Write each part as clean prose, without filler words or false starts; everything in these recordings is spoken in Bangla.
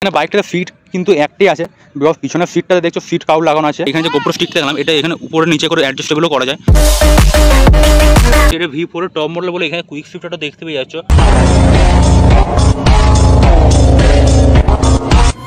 এখানে বাইকটার সিট কিন্তু একটাই আছে, বিকজ পিছনের সিটটাতে দেখছো সিট কাউট লাগানো আছে। এখানে যে গোপ্রো স্টিক দেখলাম এটা এখানে উপরে নিচে করে অ্যাডজাস্টেবলও করা যায়। এটা V4 এর টপ মডেল বলে এখানে কুইক শিফটারটা দেখতে পেয়ে যাচ্ছ।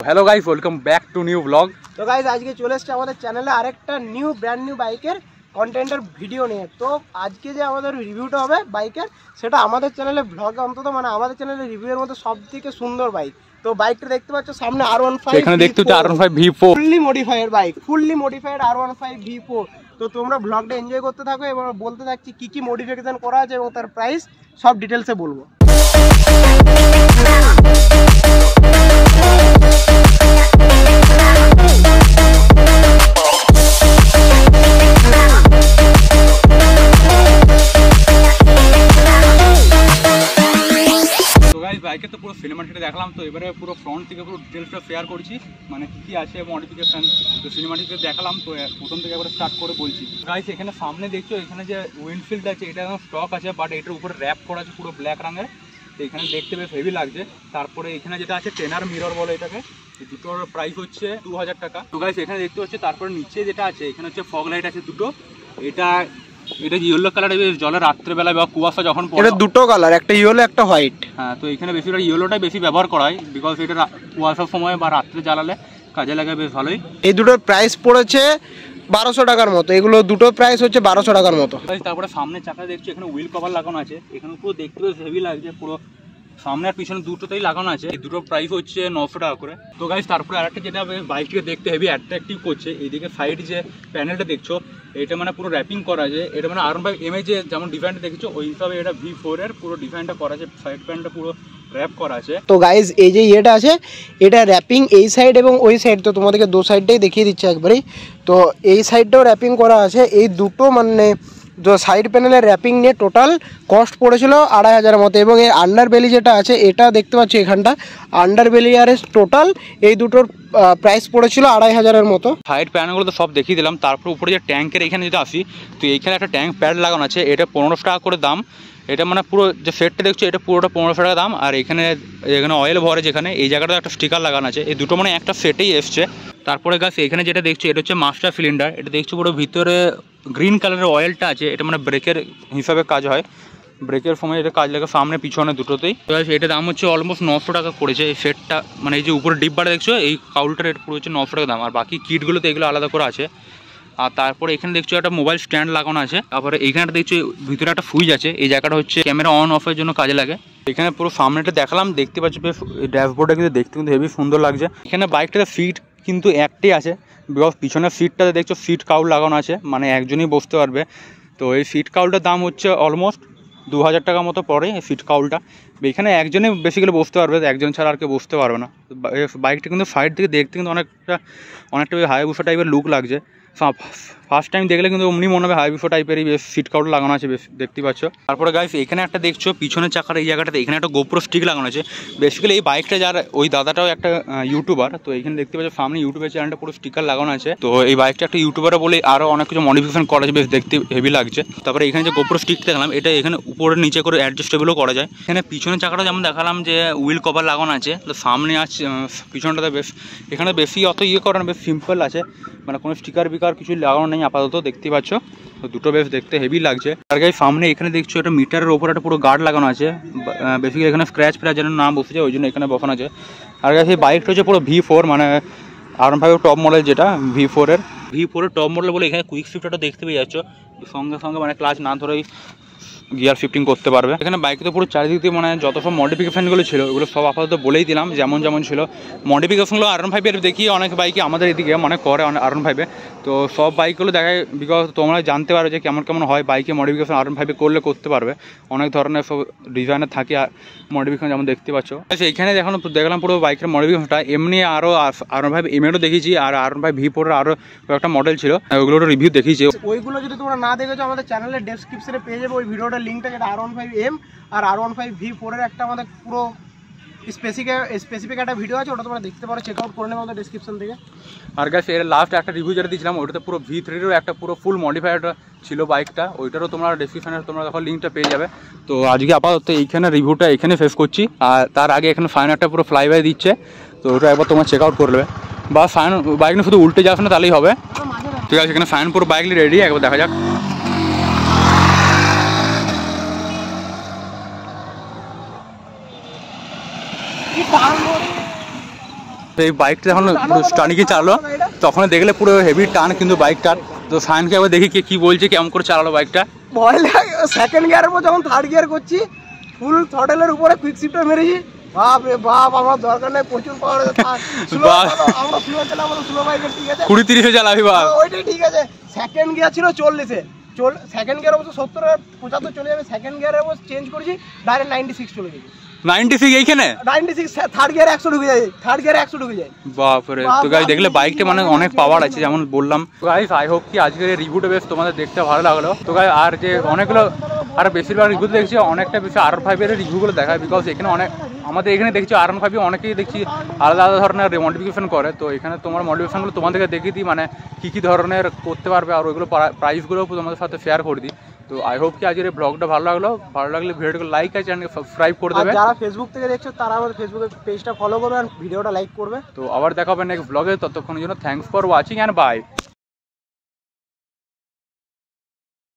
Hello guys, welcome back to new blog. তো গাইস আজকে চলে এসেছে আমাদের চ্যানেলে আরেকটা ব্র্যান্ড নিউ বাইকের কন্টেন্টের ভিডিও নিয়ে। তো আজকে যে আমাদের রিভিউটা হবে বাইকের, সেটা আমাদের চ্যানেলে ব্লগে অন্তত আমাদের চ্যানেলে রিভিউয়ের মধ্যে সবথেকে সুন্দর বাইক। তো বাইকটা দেখতে পাচ্ছ সামনে R15, এখানে দেখতে পাচ্ছ R15 V4 fully modified bike, fully modified R15 V4। তো তোমরা ব্লগটা এনজয় করতে থাকো এবং বলতে থাকছি কি কি মডিফিকেশন করা আছে এবং তার প্রাইস সব ডিটেলসে বলবো। বাইকের তো পুরো সিনেমাটিকটা দেখলাম, তো এবারে পুরো ফ্রন্ট থেকে পুরো ডিটেলসটা শেয়ার করছি, মানে কী আছে মডিফিকেশান। তো সিনেমাটিকটা দেখালাম, তো প্রথম থেকে একবারে স্টার্ট করে বলছি। গাইস এখানে সামনে দেখছো এখানে যে উইন্ডশিল্ড আছে এটা এখন স্টক আছে, বাট এটার উপরে র্যাপ করা আছে পুরো ব্ল্যাক রঙের। তো এখানে দেখতে বেশ হেভি লাগছে। তারপরে এখানে যেটা আছে টেনার মিরর বলে এটাকে, দুটোর প্রাইস হচ্ছে 2000 টাকা। তো গাইস এখানে দেখতে হচ্ছে, তারপরে নিচে যেটা আছে এখানে হচ্ছে ফগ লাইট আছে দুটো। এটা ইয়েলো কালার, জলে রাত্রেবেলা বা কুয়াশা যখন পড়ে, এটা দুটো কালার, একটা ইয়েলো একটা হোয়াইট। হ্যাঁ, তো এখানে বেশিরভাগ ইয়েলোটাই বেশি ব্যবহার করা হয়, বিকজ এটা কুয়াশার সময় বা রাত্রে জ্বালালে কাজে লাগে বেশ ভালোই। এই দুটোর প্রাইস পড়েছে 1200 টাকার মতো। এগুলো দুটো প্রাইস হচ্ছে 1200 টাকার মতো। তারপরে সামনে চাকা দেখছি এখানে হুইল কভার লাগানো আছে, এখানে পুরো দেখতে বেশ হেভি লাগছে। পুরো সামনে আর পিছনে দুটোতেই লাগানো আছে। এই দুটোর প্রাইস হচ্ছে 900 টাকা করে। তো গাইস তারপরে আরেকটা যেটা বাইকটিকে দেখতে হেভি অ্যাট্রাকটিভ করছে, এইদিকে সাইড যে প্যানেলটা দেখছো এটা মানে পুরো র্যাপিং করা আছে। এটা মানে R15 যে যেমন ডিজাইনটা দেখছো ওই হিসাবে এটা V4 এর পুরো ডিজাইনটা করা আছে, সাইড প্যানেলটা পুরো র্যাপ করা আছে। তো গাইস এই যে ইয়েটা আছে এটা র্যাপিং এই সাইড এবং ওই সাইড, তো তোমাদেরকে দু সাইডটাই দেখিয়ে দিচ্ছি একবারই। তো এই সাইডটাও র্যাপিং করা আছে। এই দুটো মানে সাইড প্যানেলের র্যাপিং নিয়ে টোটাল কস্ট পড়েছিল 2500 মতো। এবং এই আন্ডার বেলি যেটা আছে এটা দেখতে পাচ্ছি এখানটা আন্ডার বেলি আর টোটাল এই দুটোর প্রাইস পড়েছিল 2500 মতো। সাইড প্যানেলগুলো তো সব দেখিয়ে দিলাম। তারপর উপরে যে ট্যাঙ্কের এখানে যদি আসি, তো এইখানে একটা ট্যাঙ্ক প্যাড লাগানো আছে, এটা 1500 টাকা করে দাম। এটা মানে পুরো যে সেটটা দেখছো এটা পুরোটা 1500 টাকা দাম। আর এখানে অয়েল ভরে যেখানে এই জায়গাটা একটা স্টিকার লাগানো আছে, এই দুটো মানে একটা সেটেই এসছে। তারপরে গাছ এখানে যেটা দেখছো এটা হচ্ছে মাস্টার সিলিন্ডার। এটা দেখছো পুরো ভিতরে গ্রিন কালারের অয়েলটা আছে, এটা মানে ব্রেকের হিসাবে কাজ হয়, ব্রেকের সময় এটা কাজ লাগে সামনে পিছনে দুটোতেই। তো এটা দাম হচ্ছে অলমোস্ট 900 টাকা পড়েছে এই সেটটা। মানে এই যে উপরে ডিব্বাটা দেখছো এই কাউলটার রেট পুরো হচ্ছে 900 টাকা দাম। আর বাকি কিটগুলোতে এগুলো আলাদা করে আছে। আর তারপরে এখানে দেখছো একটা মোবাইল স্ট্যান্ড লাগানো আছে। তারপরে এইখানে দেখছো ভিতরে একটা সুইচ আছে, এই জায়গাটা হচ্ছে ক্যামেরা অন অফের জন্য কাজে লাগে। এখানে পুরো সামনেটা দেখালাম, দেখতে পাচ্ছ বেশ ড্যাশবোর্ডটা কিন্তু দেখতে কিন্তু হেভি সুন্দর লাগছে। এখানে বাইকটাতে সিট কিন্তু একটাই আছে, বিকজ পিছনের সিটটাতে দেখছো সিট কাউট লাগানো আছে, মানে একজনই বসতে পারবে। তো এই সিট কাউলটার দাম হচ্ছে অলমোস্ট 2000 টাকা মতো পড়ে এই সিট কাউলটা। এখানে একজনই বেসিক্যালি বসতে পারবে, একজন ছাড়া আর কেউ বসতে পারবে না। বাইকটা কিন্তু সাইড থেকে দেখতে কিন্তু অনেকটা হায়াবুসা টাইপের লুক লাগছে। ফার্স্ট টাইম দেখলে কিন্তু অমনি মনে হবে হায়াবুসা টাইপেরই বেশ সিট কাউট লাগানো আছে, বেশ দেখতে পাচ্ছ। তারপরে গাইস এখানে একটা দেখছো পিছনের চাকার এই জায়গাটাতে এখানে একটা গোপ্রো স্টিক লাগানো আছে। বেসিক্যালি এই বাইকটা যার ওই দাদাটাও একটা ইউটিউবার, তো এখানে দেখতে পাচ্ছ সামনে ইউটিউবের চ্যানেলটা পুরো স্টিকার লাগানো আছে। তো এই বাইকটা একটা ইউটিউবার বলে আরও অনেক কিছু মডিফিকেশন করা আছে, বেশ দেখতে হেভি লাগছে। তারপরে এখানে যে গোপ্রো স্টিক দেখলাম এটা এখানে উপরে নিচে করে অ্যাডজাস্টেবলও করা যায়। এখানে পিছনের চাকাটা যেমন দেখালাম যে হুইল কভার লাগানো আছে, তো সামনে আছে পিছনটাতে বেশ এখানে বেশি অত করে না, বেশ সিম্পল আছে, মানে কোনো স্টিকার বিকার কিছু লাগানো নেই আপাতত, দেখতে পাচ্ছ। তো দুটো বেশ দেখতে হেভি লাগছে। আর গাইস সামনে এখানে দেখছো একটা মিটারের ওপর একটা পুরো গার্ড লাগানো আছে, বেসিক্যালি এখানে স্ক্র্যাচ ফ্র্যাচ যেন না বসে যায় ওই জন্য এখানে বসানো আছে। আর গাইস এই বাইকটা হচ্ছে পুরো V4 মানে R15 টপ মডেল, যেটা V4 এর টপ মডেল বলে এখানে কুইক শিফটারটা দেখতে পেয়ে যাচ্ছ। সঙ্গে সঙ্গে মানে ক্লাচ না ধরেই গিয়ার শিফটিং করতে পারবে। এখানে বাইকে তো পুরো চারিদিক দিয়ে মানে যত সব মডিফিকেশানগুলো ছিল ওগুলো সব আপাতত বলেই দিলাম যেমন যেমন ছিল। মডিফিকেশনগুলো R15 এর দেখি অনেক বাইকে আমাদের এদিকে মানে করে R15, তো সব বাইকগুলো দেখায়, বিকজ তোমরা জানতে পারো যে কেমন কেমন হয় বাইকে মডিফিকেশন R15 করলে করতে পারবে। অনেক ধরনের সব ডিজাইনের থাকে মডিফিকেশন, যেমন দেখতে পাচ্ছ। এখানে দেখলাম পুরো বাইকের মডিফিকেশনটা। এমনি আরও R15 M-এরও দেখেছি, আর R15 V4 এর আরও কয়েকটা মডেল ছিল, ওগুলোর রিভিউ দেখিয়েছি। ওইগুলো যদি তোমরা না দেখেছো আমাদের চ্যানেলের ডেসক্রিপশনে পেয়ে যাবে ওই ভিডিওটা লিঙ্কটা, যেটা R15 M আর R15 V4 এর একটা আমাদের পুরো স্পেসিফিক একটা ভিডিও আছে, ওটা তোমরা দেখতে পারো, চেক আউট করে নেবে আমাদের ডেসক্রিপশন থেকে। আর গাইস এর লাস্ট একটা রিভিউ যেটা দিয়েছিলাম ওটাতে পুরো V3-এরও একটা পুরো ফুল মডিফাইড ছিল বাইকটা, ওইটারও তোমরা ডেসক্রিপশনে তোমরা দেখো লিঙ্কটা পেয়ে যাবে। তো আজকে আপাতত এইখানে রিভিউটা এখানে শেষ করছি। আর তার আগে এখানে ফাইনাল একটা পুরো ফ্লাইবাই দিচ্ছে, তো ওটা একবার তোমার চেক আউট করে নেবে, বা ফাইন বাইক নিয়ে শুধু উল্টে যাস না তাহলেই হবে। ঠিক আছে, এখানে ফাইন পুরো বাইক রেডি, একবার দেখা যাক। তো এই বাইকটা যখন স্টার্টিংয়ে চালালো তখন দেখলে পুরো হেভি টান কিন্তু বাইকটার। তো ফাইনকে একবার দেখি কি বলছে, কেমন করে চালালো বাইকটা। ভয় লাগে, সেকেন্ড গিয়ারের পর যখন থার্ড গিয়ার করছি ফুল থ্রটেলের উপরে কুইক শিফটে মেরেছি, বাপ রে বাপ, আমার দরকার নেই, প্রচুর পাওয়ার আমরা স্লো চালাবো, স্লো বাইকের ঠিক আছে 20-30 চালাবি বা ওইটাই ঠিক আছে। সেকেন্ড গিয়ার ছিল 40-এ, সেকেন্ড গিয়ার অবশ্য 70-75 চলে যাবে, সেকেন্ড গিয়ারে অবশ্য চেঞ্জ করেছি, ডাইরেক্ট 96 চলে যাবে। 96 এইখানে 96 থার্ড গিয়ারে 100 ঢুকে যায়, থার্ড গিয়ারে 100 ঢুকে যায়। বাপরে। তো গাইস দেখলে বাইকটা মানে অনেক পাওয়ার আছে যেমন বললাম। গাইস আই হোপ কি আজকের এই রিভিউটা বেশ তোমাদের দেখতে ভালো লাগলো। তো গাইস আর যে অনেকগুলো আর বেশিরভাগ রিভিউ দেখছি অনেকটা বেশি R5 এর রিভিউগুলো দেখায়, বিকজ এখানে অনেক আমাদের এখানে দেখছি R15 অনেকেই দেখছি আলাদা আলাদা ধরনের মডিফিকেশন করে। তো এখানে তোমার মডিফিকেশনগুলো তোমাদেরকে দেখিয়ে দিই, মানে কী ধরনের করতে পারবে, আর ওইগুলো প্রাইসগুলো তোমাদের সাথে শেয়ার করে দিই। তো আই হোপ কি আজকের এই ব্লগটা ভালো লাগলে ভিডিওটাকে লাইক আর চ্যানেলকে সাবস্ক্রাইব করে দেবে। যারা ফেসবুক থেকে দেখছো তারা আমাদের ফেসবুকের পেজটা ফলো করবে আর ভিডিওটা লাইক করবে। তো আবার দেখা হবে নেক্সট ব্লগে, ততক্ষণের জন্য thanks for watching and by.